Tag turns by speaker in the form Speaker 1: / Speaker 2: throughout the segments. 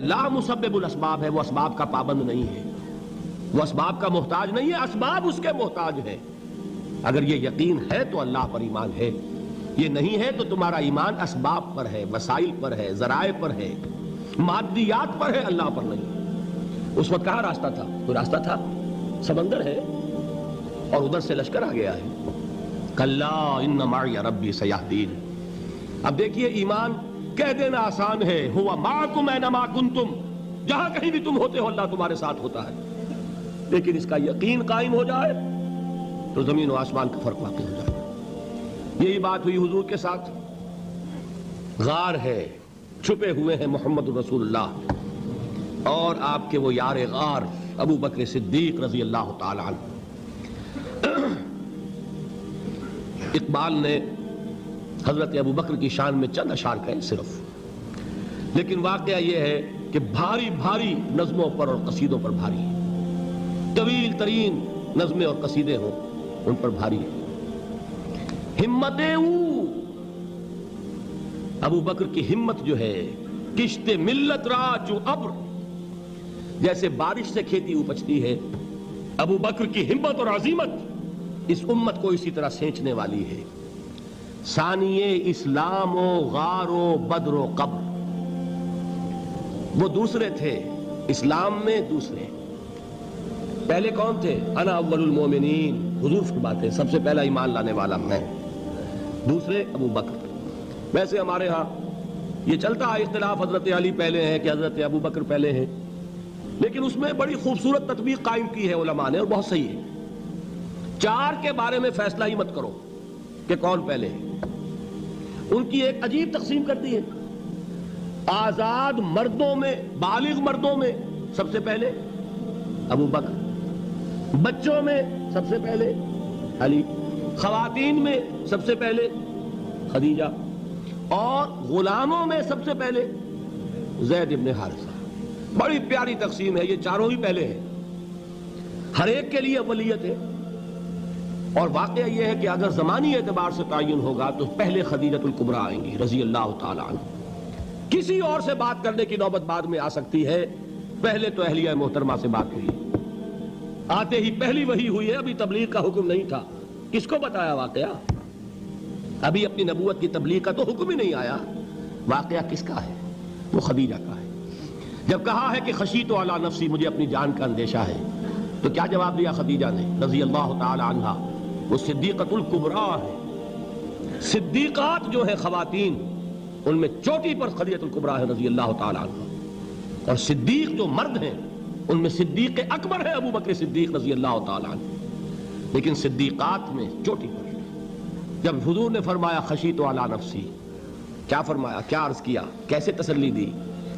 Speaker 1: لا مسببُل اسباب ہے، وہ اسباب کا پابند نہیں ہے، وہ اسباب کا محتاج نہیں ہے، اسباب اس کے محتاج ہیں۔ اگر یہ یقین ہے تو اللہ پر ایمان ہے، یہ نہیں ہے تو تمہارا ایمان اسباب پر ہے، وسائل پر ہے، ذرائع پر ہے، مادیات پر ہے، اللہ پر نہیں۔ اس وقت کہاں راستہ تھا؟ کوئی راستہ تھا؟ سمندر ہے اور ادھر سے لشکر آ گیا ہے۔ کلا ان معی ربی سیہدین۔ اب دیکھیے ایمان کہہ دینا آسان ہے، ہوا معکم اینما کنتم، جہاں کہیں بھی تم ہوتے ہو اللہ تمہارے ساتھ ہوتا ہے، لیکن اس کا یقین قائم ہو جائے تو زمین و آسمان کا فرق واقع ہو جائے۔ یہی بات ہوئی حضور کے ساتھ۔ غار ہے، چھپے ہوئے ہیں محمد رسول اللہ اور آپ کے وہ یار غار ابو بکر صدیق رضی اللہ تعالی عنہ۔ اقبال نے حضرت ابو بکر کی شان میں چند اشعار کہے صرف، لیکن واقعہ یہ ہے کہ بھاری بھاری نظموں پر اور قصیدوں پر بھاری ہے، طویل ترین نظمیں اور قصیدے ہوں ان پر بھاری ہے۔ ہمتیں ابو بکر کی ہمت جو ہے، کشت ملت را جو ابر، جیسے بارش سے کھیتی اپجتی ہے، ابو بکر کی ہمت اور عظیمت اس امت کو اسی طرح سینچنے والی ہے۔ ثانیے اسلام و غار و بدر و قبر، وہ دوسرے تھے اسلام میں، دوسرے پہلے کون تھے؟ انا اول المومنین، حضور فرماتے ہیں سب سے پہلا ایمان لانے والا میں، دوسرے ابو بکر۔ ویسے ہمارے ہاں یہ چلتا ہے اختلاف، حضرت علی پہلے ہیں کہ حضرت ابو بکر پہلے ہیں، لیکن اس میں بڑی خوبصورت تطبیق قائم کی ہے علماء نے اور بہت صحیح ہے۔ چار کے بارے میں فیصلہ ہی مت کرو کہ کون پہلے ہے، ان کی ایک عجیب تقسیم کر دی ہے۔ آزاد مردوں میں، بالغ مردوں میں سب سے پہلے ابو بکر، بچوں میں سب سے پہلے علی، خواتین میں سب سے پہلے خدیجہ، اور غلاموں میں سب سے پہلے زید ابن حارثہ۔ بڑی پیاری تقسیم ہے، یہ چاروں ہی پہلے ہیں، ہر ایک کے لیے اولیت ہے۔ اور واقعہ یہ ہے کہ اگر زمانی اعتبار سے تعین ہوگا تو پہلے خدیجۃ الکبریٰ آئیں گی رضی اللہ تعالی عنہ، کسی اور سے بات کرنے کی نوبت بعد میں آ سکتی ہے، پہلے تو اہلیہ محترمہ سے بات ہوئی، آتے ہی پہلی وحی ہوئی ہے، ابھی تبلیغ کا حکم نہیں تھا۔ کس کو بتایا واقعہ؟ ابھی اپنی نبوت کی تبلیغ کا تو حکم ہی نہیں آیا۔ واقعہ کس کا ہے؟ وہ خدیجہ کا ہے۔ جب کہا ہے کہ خشیت علی نفسی، مجھے اپنی جان کا اندیشہ ہے، تو کیا جواب دیا خدیجہ نے رضی اللہ تعالی عنہا؟ وہ صدیقۃ الکبریٰ ہے، صدیقات جو ہیں خواتین ان میں چوٹی پر خدیجۃ الکبریٰ ہے رضی اللہ تعالی عنہ، اور صدیق جو مرد ہیں ان میں صدیق اکبر ہے ابو بکر صدیق رضی اللہ تعالی عنہ، لیکن صدیقات میں چوٹی پر۔ جب حضور نے فرمایا خشیت علی نفسی، کیا فرمایا؟ کیا عرض کیا؟ کیسے تسلی دی؟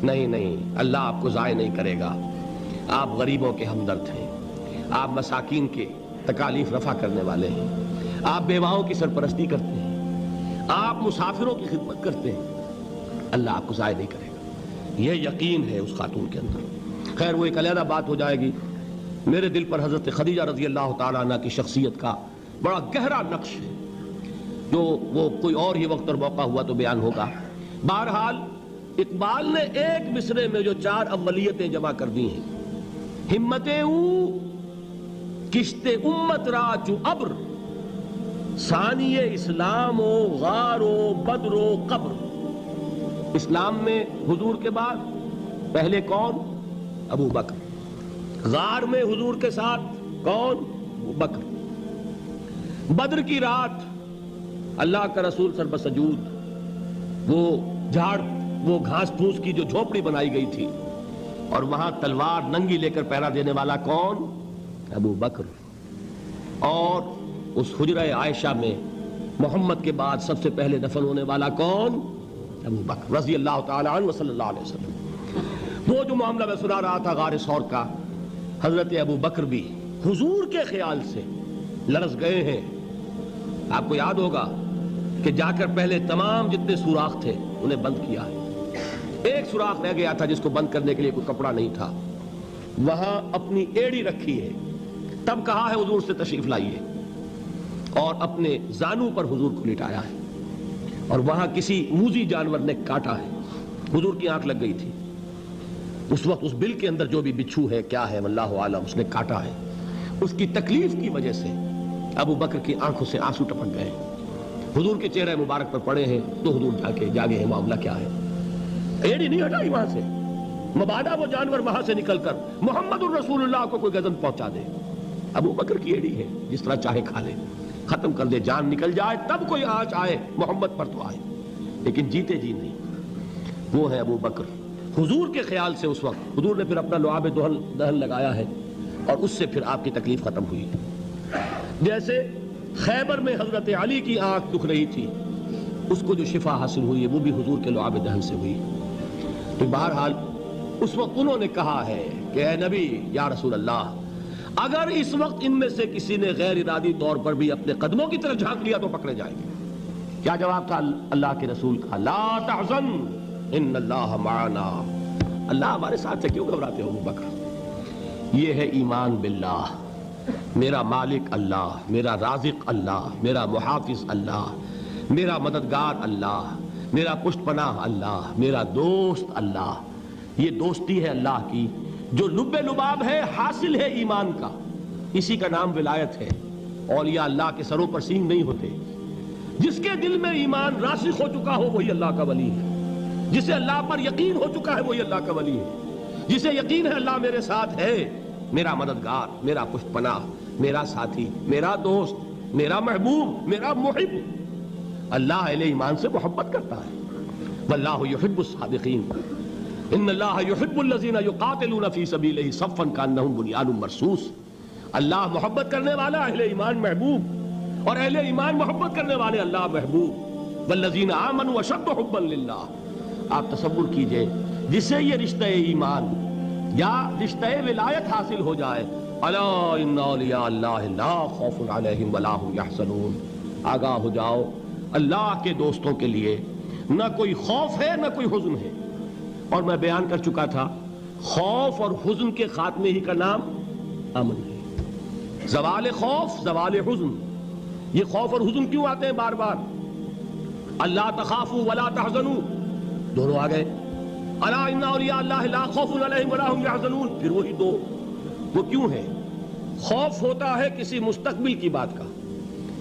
Speaker 1: نہیں نہیں، اللہ آپ کو ضائع نہیں کرے گا، آپ غریبوں کے ہمدرد ہیں، آپ مساکین کے تکالیف رفع کرنے والے ہیں، آپ بیواؤں کی سرپرستی کرتے ہیں، آپ مسافروں کی خدمت کرتے ہیں، اللہ آپ کو ضائع نہیں کرے گا۔ یہ یقین ہے اس خاتون کے اندر۔ خیر وہ ایک علیحدہ بات ہو جائے گی۔ میرے دل پر حضرت خدیجہ رضی اللہ تعالیٰ عنہ کی شخصیت کا بڑا گہرا نقش ہے، جو وہ کوئی اور ہی وقت اور موقع ہوا تو بیان ہوگا۔ بہرحال اقبال نے ایک مصرے میں جو چار اولیتیں جمع کر دی ہیں، ہمتیں کشت امت را چو ابر، ثانی اسلام و غار و بدر و قبر۔ اسلام میں حضور کے بعد پہلے کون؟ ابو بکر۔ غار میں حضور کے ساتھ کون؟ ابو بکر۔ بدر کی رات اللہ کا رسول سر بسجود، وہ جھاڑ، وہ گھاس پھوس کی جو جھوپڑی بنائی گئی تھی، اور وہاں تلوار ننگی لے کر پہرا دینے والا کون؟ ابو بکر۔ اور اس حجرہ عائشہ میں محمد کے بعد سب سے پہلے دفن ہونے والا کون؟ ابو بکر رضی اللہ تعالی عنہ صلی اللہ علیہ وسلم۔ وہ جو معاملہ میں سنا رہا تھا غار ثور کا، حضرت ابو بکر بھی حضور کے خیال سے لرز گئے ہیں۔ آپ کو یاد ہوگا کہ جا کر پہلے تمام جتنے سوراخ تھے انہیں بند کیا ہے، ایک سوراخ رہ گیا تھا جس کو بند کرنے کے لیے کوئی کپڑا نہیں تھا، وہاں اپنی ایڑی رکھی ہے، تب کہا ہے حضور سے تشریف لائیے، اور اپنے زانو پر حضور کو لٹایا ہے، اور وہاں کسی موذی جانور نے کاٹا ہے، حضور کی آنکھ لگ گئی تھی، اس وقت اس بل کے اندر جو بھی بچھو ہے کیا ہے واللہ عالم اس نے کاٹا ہے، اس کی تکلیف کی وجہ سے ابو بکر کی آنکھوں سے آنسو ٹپک گئے، حضور کے چہرے مبارک پر پڑے ہیں تو حضور جاگے ہیں معاملہ کیا ہے، ایڑی نہیں ہٹائی وہاں سے، مبادا وہ جانور وہاں سے نکل کر محمد الرسول اللہ کو کوئی گزن پہنچا دے، ابو بکر کی ایڑی ہے، جس طرح چاہے کھا لے، ختم کر دے، جان نکل جائے تب کوئی آنچ آئے محمد پر تو آئے، لیکن جیتے جی نہیں، وہ ہے ابو بکر۔ حضور کے خیال سے اس وقت حضور نے پھر اپنا لعاب دہن لگایا ہے اور اس سے پھر آپ کی تکلیف ختم ہوئی، جیسے خیبر میں حضرت علی کی آنکھ دکھ رہی تھی، اس کو جو شفا حاصل ہوئی ہے وہ بھی حضور کے لعاب دہن سے ہوئی۔ تو بہرحال اس وقت انہوں نے کہا ہے کہ اے نبی یا رسول اللہ، اگر اس وقت ان میں سے کسی نے غیر ارادی طور پر بھی اپنے قدموں کی طرف جھانک لیا تو پکڑے جائیں گے۔ کیا جواب تھا اللہ کے رسول کا؟ لا تحزن ان اللہ معنا، اللہ ہمارے ساتھ سے، کیوں گھبراتے ہو ابو بکر؟ یہ ہے ایمان باللہ، میرا مالک اللہ، میرا رازق اللہ، میرا محافظ اللہ، میرا مددگار اللہ، میرا پشت پناہ اللہ، میرا دوست اللہ۔ یہ دوستی ہے اللہ کی جو لب لباب ہے، حاصل ہے ایمان کا، اسی کا نام ولایت ہے۔ اولیاء اللہ کے سروں پر سینگ نہیں ہوتے، جس کے دل میں ایمان راسخ ہو چکا ہو وہی اللہ کا ولی ہے، جسے اللہ پر یقین ہو چکا ہے وہی اللہ کا ولی ہے، جسے یقین ہے اللہ میرے ساتھ ہے، میرا مددگار، میرا پشت پناہ، میرا ساتھی، میرا دوست، میرا محبوب، میرا محب۔ اللہ اہل ایمان سے محبت کرتا ہے، واللہ یحب الصادقین، ان اللہ یحب الذین یقاتلون فی سبیلہ صفا کانہم بنیان مرصوص۔ اللہ محبت کرنے والا، اہل ایمان محبوب، اور اہل ایمان محبت کرنے والے اللہ محبوب۔ والذین آمنوا اشد حبا للہ۔ آپ تصور کیجئے جسے یہ رشتہ ایمان یا رشتہ ولایت حاصل ہو جائے، الا ان اولیاء اللہ لا خوف علیہم ولا هم یحزنون، آگاہ ہو جاؤ اللہ کے دوستوں کے لیے نہ کوئی خوف ہے نہ کوئی حزن ہے۔ اور میں بیان کر چکا تھا خوف اور حزن کے خاتمے ہی کا نام امن ہے، زوال خوف، زوال حزن۔ یہ خوف اور حزن کیوں آتے ہیں بار بار؟ اللہ تخافوا ولا تحزنوا، دونوں آ گئے، الا ان اولیاء اللہ لا خوف علیہم ولا هم یحزنون، پھر وہی دو۔ وہ کیوں ہے؟ خوف ہوتا ہے کسی مستقبل کی بات کا،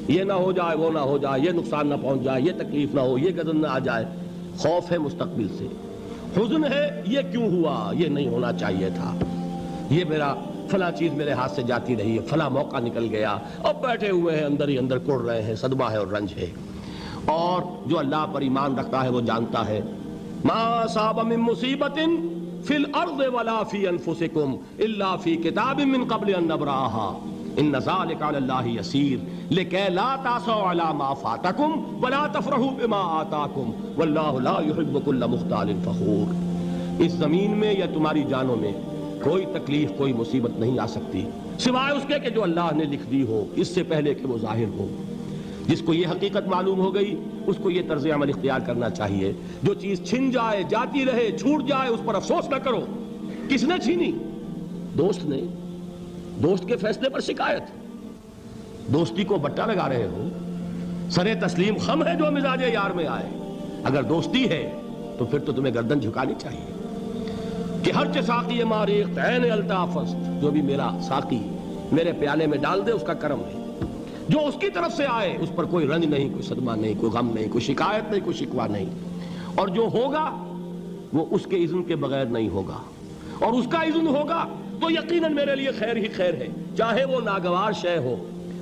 Speaker 1: یہ نہ ہو جائے، وہ نہ ہو جائے، یہ نقصان نہ پہنچ جائے، یہ تکلیف نہ ہو، یہ گزن نہ آ جائے، خوف ہے مستقبل سے۔ حزن ہے یہ کیوں ہوا، یہ نہیں ہونا چاہیے تھا، یہ میرا فلاں چیز میرے ہاتھ سے جاتی رہی ہے، فلاں موقع نکل گیا، اب بیٹھے ہوئے ہیں اندر ہی اندر کڑ رہے ہیں، صدمہ ہے اور رنج ہے۔ اور جو اللہ پر ایمان رکھتا ہے وہ جانتا ہے ما اصاب من مصیبت فی الارض ولا فی انفسکم الا فی کتاب من قبل ان نبرأها ان ذلک علی اللہ یسیر لکی لا تعصوا علی ما فاتکم ولا تفرحوا بما آتاکم واللہ لا يحب کل مختال فخور۔ اس زمین میں یا تمہاری جانوں میں کوئی تکلیف، کوئی مصیبت نہیں آ سکتی سوائے اس کے کہ جو اللہ نے لکھ دی ہو، اس سے پہلے کہ وہ ظاہر ہو۔ جس کو یہ حقیقت معلوم ہو گئی اس کو یہ طرز عمل اختیار کرنا چاہیے، جو چیز چھن جائے، جاتی رہے، چھوٹ جائے، اس پر افسوس نہ کرو۔ کس نے چھینی؟ دوست نے۔ دوست کے فیصلے پر شکایت، دوستی کو بٹا لگا رہے ہو، سرے تسلیم خم ہے جو مزاج یار میں آئے۔ اگر دوستی ہے تو پھر تو تمہیں گردن جھکانی چاہیے کہ ہر چہ ساقی ماریخ عین الطافست، جو بھی میرا ساقی میرے پیالے میں ڈال دے اس کا کرم ہے، جو اس کی طرف سے آئے اس پر کوئی رنج نہیں، کوئی صدمہ نہیں، کوئی غم نہیں، کوئی شکایت نہیں، کوئی شکوہ نہیں، اور جو ہوگا وہ اس کے اذن کے بغیر نہیں ہوگا، اور اس کا اذن ہوگا تو یقیناً میرے لیے خیر ہی خیر ہے، چاہے وہ ناگوار شے ہو،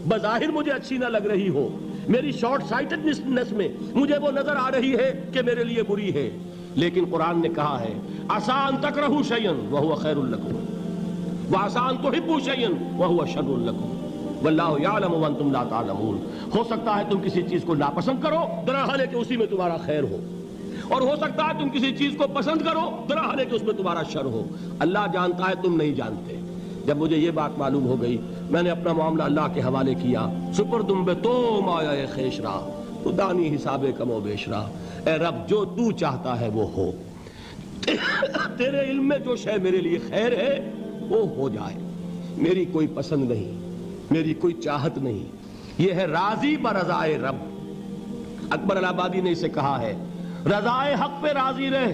Speaker 1: بظاہر مجھے اچھی نہ لگ رہی ہو، میری شارٹ سائٹڈنس میں مجھے وہ نظر آ رہی ہے کہ میرے لیے بری ہے، لیکن قرآن نے کہا ہے عسیٰ ان تکرہوا شیئا وہو خیر لکم وعسیٰ ان تحبوا شیئا وہو شر لکم واللہ یعلم وانتم لا تعلمون۔ ہو سکتا ہے تم کسی چیز کو ناپسند کرو درحال ہے کہ اسی میں تمہارا خیر ہو، اور ہو سکتا ہے تم کسی چیز کو پسند کرو درحال ہے کہ اس میں تمہارا شر ہو۔ اللہ جانتا ہے، تم نہیں جانتے۔ جب مجھے یہ بات معلوم ہو گئی میں نے اپنا معاملہ اللہ کے حوالے کیا، سپردم بے تو مایا خیش را تو دانی حساب کم و بیش را، اے رب جو تو چاہتا ہے وہ ہو، تیرے علم میں جو شے میرے لیے خیر ہے وہ ہو جائے، میری کوئی پسند نہیں، میری کوئی چاہت نہیں، یہ ہے راضی برضائے رب۔ اکبر الہآبادی نے اسے کہا ہے رضائے حق پہ راضی رہ،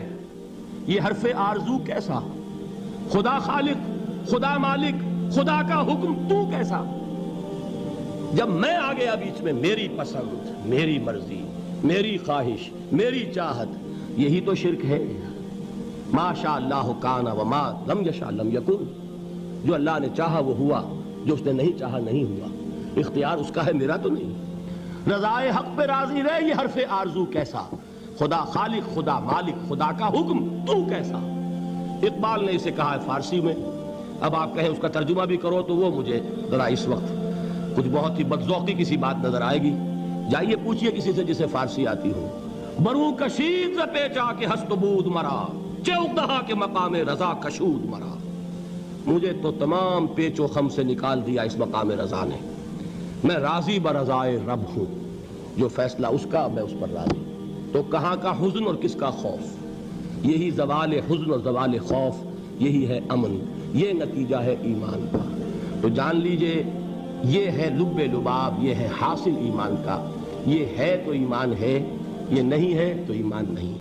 Speaker 1: یہ حرف آرزو کیسا، خدا خالق، خدا مالک، خدا کا حکم تو کیسا؟ جب میں آ گیا بیچ میں، میری پسند، میری مرضی، میری خواہش، میری چاہت، یہی تو شرک ہے۔ ما شاء اللہ کان وما لم یشاء لم یکن، جو اللہ نے چاہا وہ ہوا، جو اس نے نہیں چاہا نہیں ہوا۔ اختیار اس کا ہے، میرا تو نہیں۔ رضائے حق پہ راضی رہے، یہ حرف آرزو کیسا؟ خدا خالق، خدا مالک، خدا کا حکم تو کیسا؟ اقبال نے اسے کہا ہے فارسی میں، اب آپ کہیں اس کا ترجمہ بھی کرو تو وہ مجھے ذرا اس وقت کچھ بہت ہی بدذوقی کسی بات نظر آئے گی۔ جائیے پوچھئے کسی سے جسے فارسی آتی ہو۔ برو کشید ز پیچا کے ہست بود مرا، چوک دہا کے مقام رضا کشود مرا۔ مجھے تو تمام پیچ و خم سے نکال دیا اس مقام رضا نے۔ میں راضی برضائے رب ہوں، جو فیصلہ اس کا میں اس پر راضی۔ تو کہاں کا حزن اور کس کا خوف؟ یہی زوال حزن اور زوال خوف، یہی ہے امن، یہ نتیجہ ہے ایمان کا۔ تو جان لیجئے یہ ہے لب لباب، یہ ہے حاصل ایمان کا۔ یہ ہے تو ایمان ہے، یہ نہیں ہے تو ایمان نہیں۔